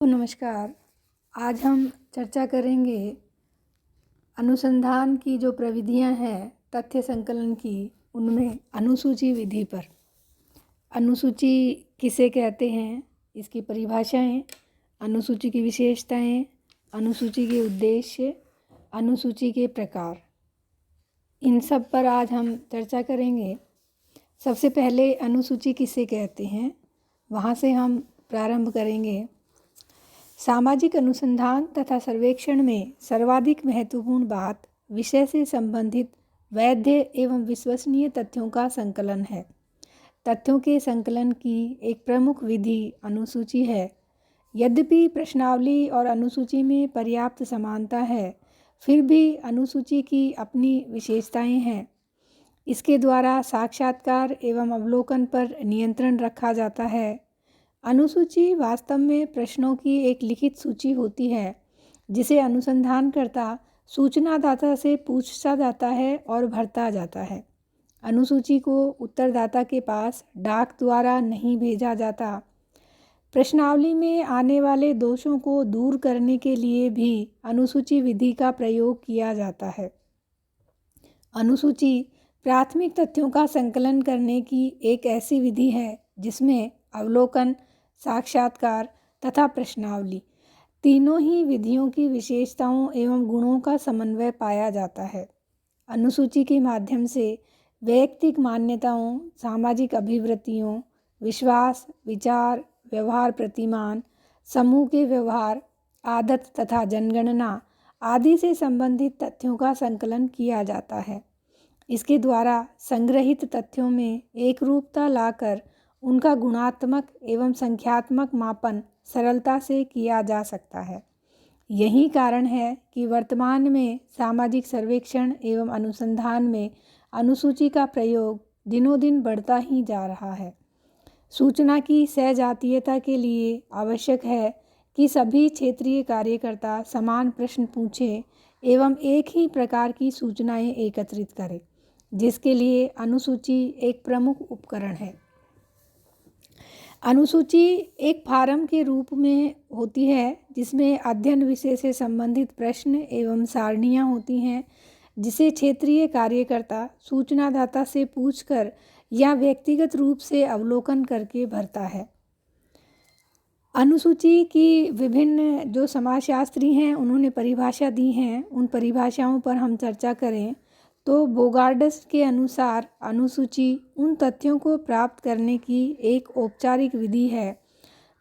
सबको नमस्कार। आज हम चर्चा करेंगे अनुसंधान की जो प्रविधियां हैं तथ्य संकलन की, उनमें अनुसूची विधि पर। अनुसूची किसे कहते हैं, इसकी परिभाषाएं, अनुसूची की विशेषताएं, अनुसूची के उद्देश्य, अनुसूची के प्रकार, इन सब पर आज हम चर्चा करेंगे। सबसे पहले अनुसूची किसे कहते हैं, वहाँ से हम प्रारंभ करेंगे। सामाजिक अनुसंधान तथा सर्वेक्षण में सर्वाधिक महत्वपूर्ण बात विषय से संबंधित वैध एवं विश्वसनीय तथ्यों का संकलन है। तथ्यों के संकलन की एक प्रमुख विधि अनुसूची है। यद्यपि प्रश्नावली और अनुसूची में पर्याप्त समानता है, फिर भी अनुसूची की अपनी विशेषताएं हैं। इसके द्वारा साक्षात्कार एवं अवलोकन पर नियंत्रण रखा जाता है। अनुसूची वास्तव में प्रश्नों की एक लिखित सूची होती है, जिसे अनुसंधानकर्ता सूचनादाता से पूछता जाता है और भरता जाता है। अनुसूची को उत्तरदाता के पास डाक द्वारा नहीं भेजा जाता। प्रश्नावली में आने वाले दोषों को दूर करने के लिए भी अनुसूची विधि का प्रयोग किया जाता है। अनुसूची प्राथमिक तथ्यों का संकलन करने की एक ऐसी विधि है जिसमें अवलोकन, साक्षात्कार तथा प्रश्नावली तीनों ही विधियों की विशेषताओं एवं गुणों का समन्वय पाया जाता है। अनुसूची के माध्यम से वैयक्तिक मान्यताओं, सामाजिक अभिवृत्तियों, विश्वास, विचार, व्यवहार प्रतिमान, समूह के व्यवहार, आदत तथा जनगणना आदि से संबंधित तथ्यों का संकलन किया जाता है। इसके द्वारा संग्रहित तथ्यों में एक रूपता लाकर उनका गुणात्मक एवं संख्यात्मक मापन सरलता से किया जा सकता है। यही कारण है कि वर्तमान में सामाजिक सर्वेक्षण एवं अनुसंधान में अनुसूची का प्रयोग दिनों दिन बढ़ता ही जा रहा है। सूचना की सहजातीयता के लिए आवश्यक है कि सभी क्षेत्रीय कार्यकर्ता समान प्रश्न पूछें एवं एक ही प्रकार की सूचनाएं एकत्रित करें, जिसके लिए अनुसूची एक प्रमुख उपकरण है। अनुसूची एक फारम के रूप में होती है, जिसमें अध्ययन विषय से संबंधित प्रश्न एवं सारणियाँ होती हैं, जिसे क्षेत्रीय कार्यकर्ता सूचनादाता से पूछकर या व्यक्तिगत रूप से अवलोकन करके भरता है। अनुसूची की विभिन्न जो समाजशास्त्री हैं उन्होंने परिभाषा दी हैं, उन परिभाषाओं पर हम चर्चा करें तो बोगार्डस के अनुसार अनुसूची उन तथ्यों को प्राप्त करने की एक औपचारिक विधि है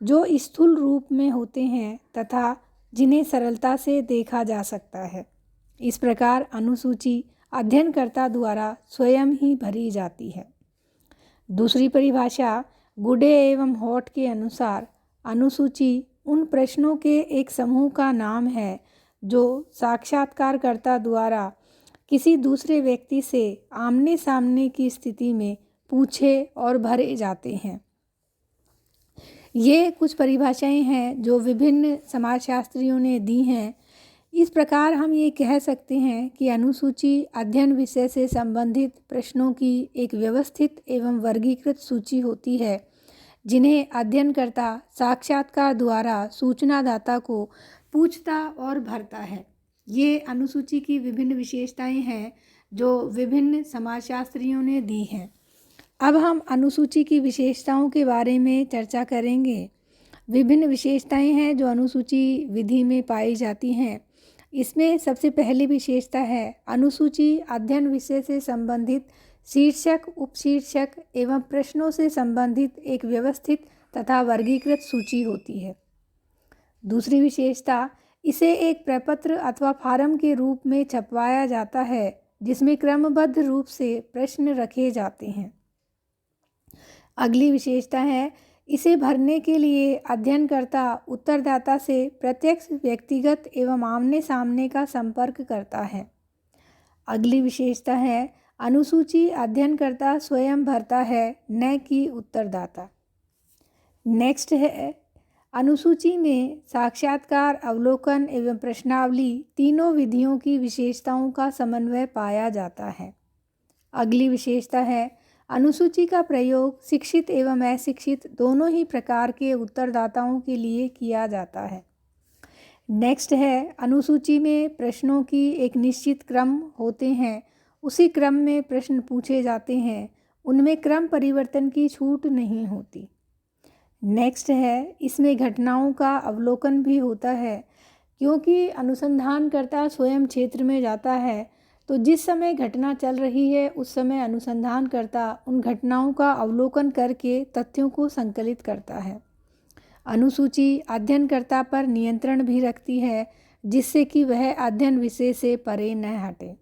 जो स्थूल रूप में होते हैं तथा जिन्हें सरलता से देखा जा सकता है। इस प्रकार अनुसूची अध्ययनकर्ता द्वारा स्वयं ही भरी जाती है। दूसरी परिभाषा गुडे एवं हॉट के अनुसार अनुसूची उन प्रश्नों के एक समूह का नाम है जो साक्षात्कारकर्ता द्वारा किसी दूसरे व्यक्ति से आमने सामने की स्थिति में पूछे और भरे जाते हैं। ये कुछ परिभाषाएं हैं जो विभिन्न समाजशास्त्रियों ने दी हैं। इस प्रकार हम ये कह सकते हैं कि अनुसूची अध्ययन विषय से संबंधित प्रश्नों की एक व्यवस्थित एवं वर्गीकृत सूची होती है, जिन्हें अध्ययनकर्ता साक्षात्कार द्वारा सूचनादाता को पूछता और भरता है। ये अनुसूची की विभिन्न विशेषताएं हैं जो विभिन्न समाजशास्त्रियों ने दी हैं। अब हम अनुसूची की विशेषताओं के बारे में चर्चा करेंगे। विभिन्न विशेषताएं हैं जो अनुसूची विधि में पाई जाती हैं। इसमें सबसे पहली विशेषता है अनुसूची अध्ययन विषय से संबंधित शीर्षक, उपशीर्षक एवं प्रश्नों से संबंधित एक व्यवस्थित तथा वर्गीकृत सूची होती है। दूसरी विशेषता, इसे एक प्रपत्र अथवा फारम के रूप में छपवाया जाता है, जिसमें क्रमबद्ध रूप से प्रश्न रखे जाते हैं। अगली विशेषता है, इसे भरने के लिए अध्ययनकर्ता उत्तरदाता से प्रत्यक्ष, व्यक्तिगत एवं आमने सामने का संपर्क करता है। अगली विशेषता है, अनुसूची अध्ययनकर्ता स्वयं भरता है, न कि उत्तरदाता। नेक्स्ट है, अनुसूची में साक्षात्कार, अवलोकन एवं प्रश्नावली तीनों विधियों की विशेषताओं का समन्वय पाया जाता है। अगली विशेषता है, अनुसूची का प्रयोग शिक्षित एवं अशिक्षित दोनों ही प्रकार के उत्तरदाताओं के लिए किया जाता है। नेक्स्ट है, अनुसूची में प्रश्नों की एक निश्चित क्रम होते हैं, उसी क्रम में प्रश्न पूछे जाते हैं, उनमें क्रम परिवर्तन की छूट नहीं होती। नेक्स्ट है, इसमें घटनाओं का अवलोकन भी होता है, क्योंकि अनुसंधानकर्ता स्वयं क्षेत्र में जाता है, तो जिस समय घटना चल रही है उस समय अनुसंधानकर्ता उन घटनाओं का अवलोकन करके तथ्यों को संकलित करता है। अनुसूची अध्ययनकर्ता पर नियंत्रण भी रखती है, जिससे कि वह अध्ययन विषय से परे न हटे।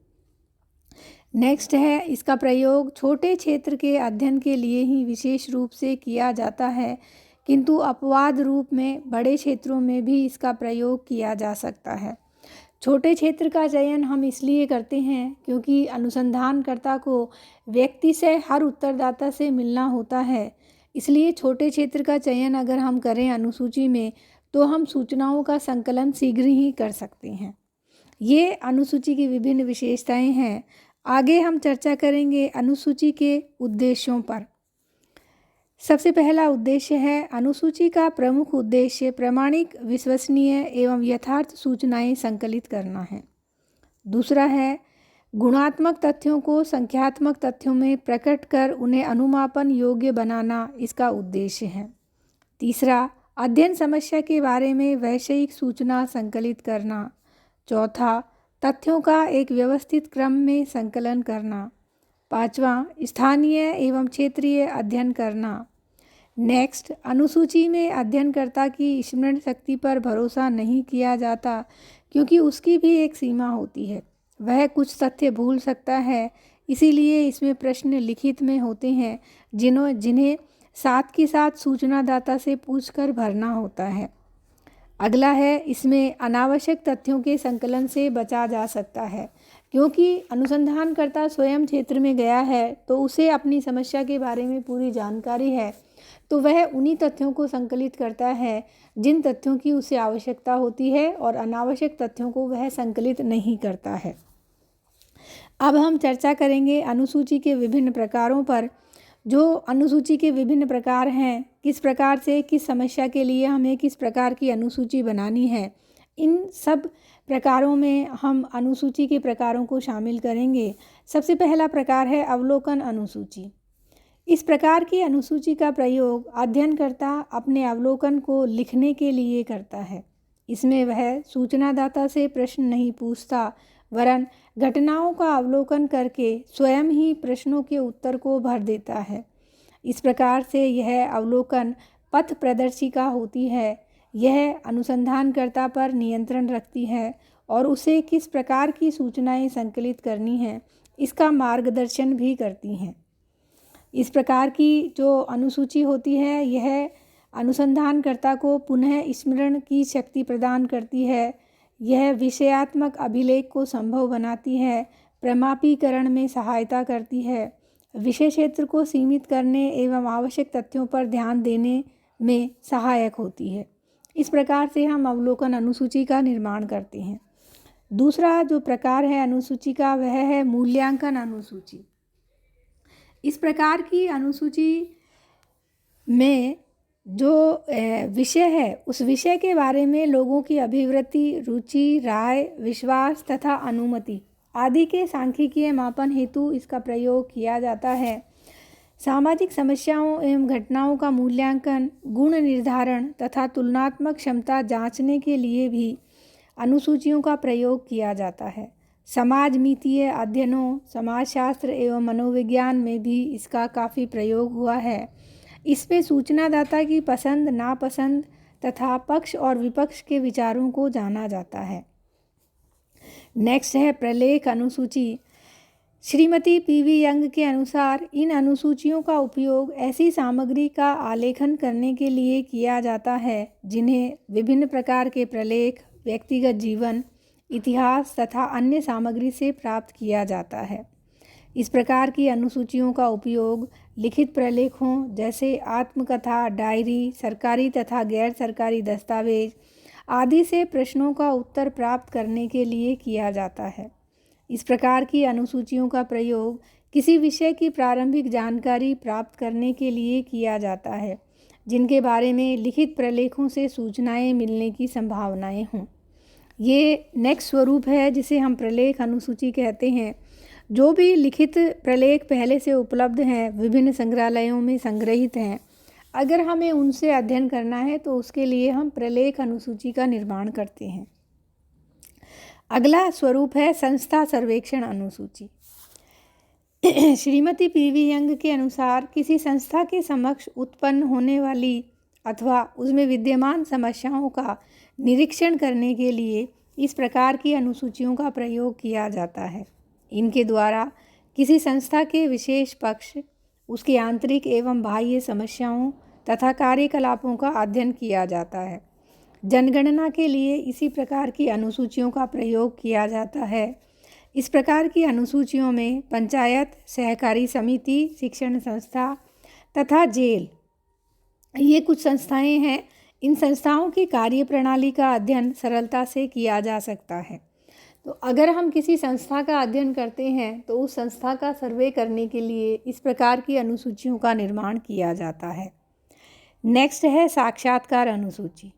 नेक्स्ट है, इसका प्रयोग छोटे क्षेत्र के अध्ययन के लिए ही विशेष रूप से किया जाता है, किंतु अपवाद रूप में बड़े क्षेत्रों में भी इसका प्रयोग किया जा सकता है। छोटे क्षेत्र का चयन हम इसलिए करते हैं क्योंकि अनुसंधानकर्ता को व्यक्ति से हर उत्तरदाता से मिलना होता है, इसलिए छोटे क्षेत्र का चयन अगर हम करें अनुसूची में तो हम सूचनाओं का संकलन शीघ्र ही कर सकते हैं। ये अनुसूची की विभिन्न विशेषताएं हैं। आगे हम चर्चा करेंगे अनुसूची के उद्देश्यों पर। सबसे पहला उद्देश्य है, अनुसूची का प्रमुख उद्देश्य प्रामाणिक, विश्वसनीय एवं यथार्थ सूचनाएं संकलित करना है। दूसरा है, गुणात्मक तथ्यों को संख्यात्मक तथ्यों में प्रकट कर उन्हें अनुमापन योग्य बनाना इसका उद्देश्य है। तीसरा, अध्ययन समस्या के बारे में वैषयिक सूचना संकलित करना। चौथा, तथ्यों का एक व्यवस्थित क्रम में संकलन करना। पांचवा, स्थानीय एवं क्षेत्रीय अध्ययन करना। नेक्स्ट, अनुसूची में अध्ययनकर्ता की स्मरण शक्ति पर भरोसा नहीं किया जाता, क्योंकि उसकी भी एक सीमा होती है, वह कुछ तथ्य भूल सकता है, इसीलिए इसमें प्रश्न लिखित में होते हैं जिन्हें साथ के साथ सूचनादाता से पूछकर भरना होता है। अगला है, इसमें अनावश्यक तथ्यों के संकलन से बचा जा सकता है, क्योंकि अनुसंधानकर्ता स्वयं क्षेत्र में गया है तो उसे अपनी समस्या के बारे में पूरी जानकारी है, तो वह उन्हीं तथ्यों को संकलित करता है जिन तथ्यों की उसे आवश्यकता होती है और अनावश्यक तथ्यों को वह संकलित नहीं करता है। अब हम चर्चा करेंगे अनुसूची के विभिन्न प्रकारों पर। जो अनुसूची के विभिन्न प्रकार हैं, किस प्रकार से किस समस्या के लिए हमें किस प्रकार की अनुसूची बनानी है, इन सब प्रकारों में हम अनुसूची के प्रकारों को शामिल करेंगे। सबसे पहला प्रकार है अवलोकन अनुसूची। इस प्रकार की अनुसूची का प्रयोग अध्ययनकर्ता अपने अवलोकन को लिखने के लिए करता है। इसमें वह सूचनादाता से प्रश्न नहीं पूछता, वरन घटनाओं का अवलोकन करके स्वयं ही प्रश्नों के उत्तर को भर देता है। इस प्रकार से यह अवलोकन पथ प्रदर्शिका होती है। यह अनुसंधानकर्ता पर नियंत्रण रखती है और उसे किस प्रकार की सूचनाएं संकलित करनी है इसका मार्गदर्शन भी करती हैं। इस प्रकार की जो अनुसूची होती है यह अनुसंधानकर्ता को पुनः स्मरण की शक्ति प्रदान करती है। यह विषयात्मक अभिलेख को संभव बनाती है, प्रमापीकरण में सहायता करती है, विषय क्षेत्र को सीमित करने एवं आवश्यक तथ्यों पर ध्यान देने में सहायक होती है। इस प्रकार से हम अवलोकन अनुसूची का निर्माण करते हैं। दूसरा जो प्रकार है अनुसूची का वह है मूल्यांकन अनुसूची। इस प्रकार की अनुसूची में जो विषय है उस विषय के बारे में लोगों की अभिवृत्ति, रुचि, राय, विश्वास तथा अनुमति आदि के सांख्यिकीय मापन हेतु इसका प्रयोग किया जाता है। सामाजिक समस्याओं एवं घटनाओं का मूल्यांकन, गुण निर्धारण तथा तुलनात्मक क्षमता जांचने के लिए भी अनुसूचियों का प्रयोग किया जाता है। समाजमितीय अध्ययनों, समाजशास्त्र एवं मनोविज्ञान में भी इसका काफ़ी प्रयोग हुआ है। इसमें सूचनादाता की पसंद, नापसंद तथा पक्ष और विपक्ष के विचारों को जाना जाता है। नेक्स्ट है प्रलेख अनुसूची। श्रीमती पी.वी. यंग के अनुसार इन अनुसूचियों का उपयोग ऐसी सामग्री का आलेखन करने के लिए किया जाता है जिन्हें विभिन्न प्रकार के प्रलेख, व्यक्तिगत जीवन, इतिहास तथा अन्य सामग्री से प्राप्त किया जाता है। इस प्रकार की अनुसूचियों का उपयोग लिखित प्रलेखों जैसे आत्मकथा, डायरी, सरकारी तथा गैर सरकारी दस्तावेज आदि से प्रश्नों का उत्तर प्राप्त करने के लिए किया जाता है। इस प्रकार की अनुसूचियों का प्रयोग किसी विषय की प्रारंभिक जानकारी प्राप्त करने के लिए किया जाता है, जिनके बारे में लिखित प्रलेखों से सूचनाएं मिलने की संभावनाएं हों। ये नेक्स्ट स्वरूप है जिसे हम प्रलेख अनुसूची कहते हैं। जो भी लिखित प्रलेख पहले से उपलब्ध हैं, विभिन्न संग्रहालयों में संग्रहित हैं, अगर हमें उनसे अध्ययन करना है तो उसके लिए हम प्रलेख अनुसूची का निर्माण करते हैं। अगला स्वरूप है संस्था सर्वेक्षण अनुसूची। श्रीमती पी.वी. यंग के अनुसार किसी संस्था के समक्ष उत्पन्न होने वाली अथवा उसमें विद्यमान समस्याओं का निरीक्षण करने के लिए इस प्रकार की अनुसूचियों का प्रयोग किया जाता है। इनके द्वारा किसी संस्था के विशेष पक्ष, उसकी आंतरिक एवं बाह्य समस्याओं तथा कार्यकलापों का अध्ययन किया जाता है। जनगणना के लिए इसी प्रकार की अनुसूचियों का प्रयोग किया जाता है। इस प्रकार की अनुसूचियों में पंचायत, सहकारी समिति, शिक्षण संस्था तथा जेल, ये कुछ संस्थाएं हैं। इन संस्थाओं की कार्यप्रणाली का अध्ययन सरलता से किया जा सकता है। तो अगर हम किसी संस्था का अध्ययन करते हैं तो उस संस्था का सर्वे करने के लिए इस प्रकार की अनुसूचियों का निर्माण किया जाता है। नेक्स्ट है साक्षात्कार अनुसूची।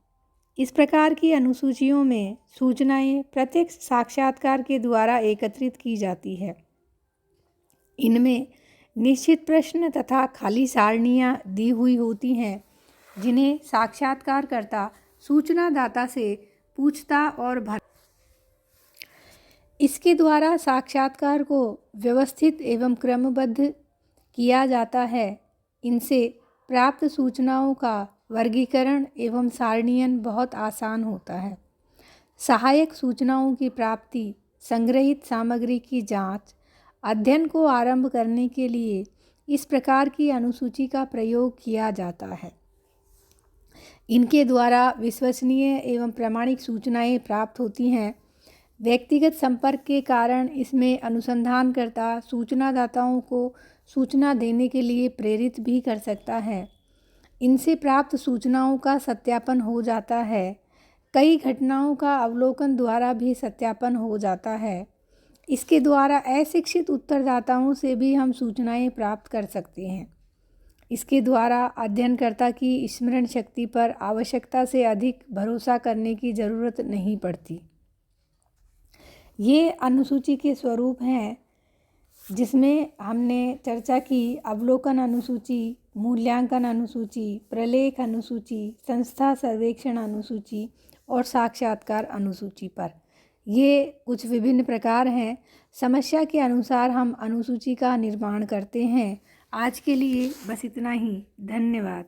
इस प्रकार की अनुसूचियों में सूचनाएं प्रत्यक्ष साक्षात्कार के द्वारा एकत्रित की जाती है। इनमें निश्चित प्रश्न तथा खाली सारणियां दी हुई होती हैं, जिन्हें साक्षात्कारकर्ता सूचनादाता से पूछता और भर। इसके द्वारा साक्षात्कार को व्यवस्थित एवं क्रमबद्ध किया जाता है। इनसे प्राप्त सूचनाओं का वर्गीकरण एवं सारणीयन बहुत आसान होता है। सहायक सूचनाओं की प्राप्ति, संग्रहित सामग्री की जांच, अध्ययन को आरंभ करने के लिए इस प्रकार की अनुसूची का प्रयोग किया जाता है। इनके द्वारा विश्वसनीय एवं प्रामाणिक सूचनाएं प्राप्त होती हैं। व्यक्तिगत संपर्क के कारण इसमें अनुसंधानकर्ता सूचनादाताओं को सूचना देने के लिए प्रेरित भी कर सकता है। इनसे प्राप्त सूचनाओं का सत्यापन हो जाता है। कई घटनाओं का अवलोकन द्वारा भी सत्यापन हो जाता है। इसके द्वारा अशिक्षित उत्तरदाताओं से भी हम सूचनाएं प्राप्त कर सकते हैं। इसके द्वारा अध्ययनकर्ता की स्मरण शक्ति पर आवश्यकता से अधिक भरोसा करने की ज़रूरत नहीं पड़ती। ये अनुसूची के स्वरूप हैं जिसमें हमने चर्चा की अवलोकन अनुसूची, मूल्यांकन अनुसूची, प्रलेख अनुसूची, संस्था सर्वेक्षण अनुसूची और साक्षात्कार अनुसूची पर। ये कुछ विभिन्न प्रकार हैं। समस्या के अनुसार हम अनुसूची का निर्माण करते हैं। आज के लिए बस इतना ही। धन्यवाद।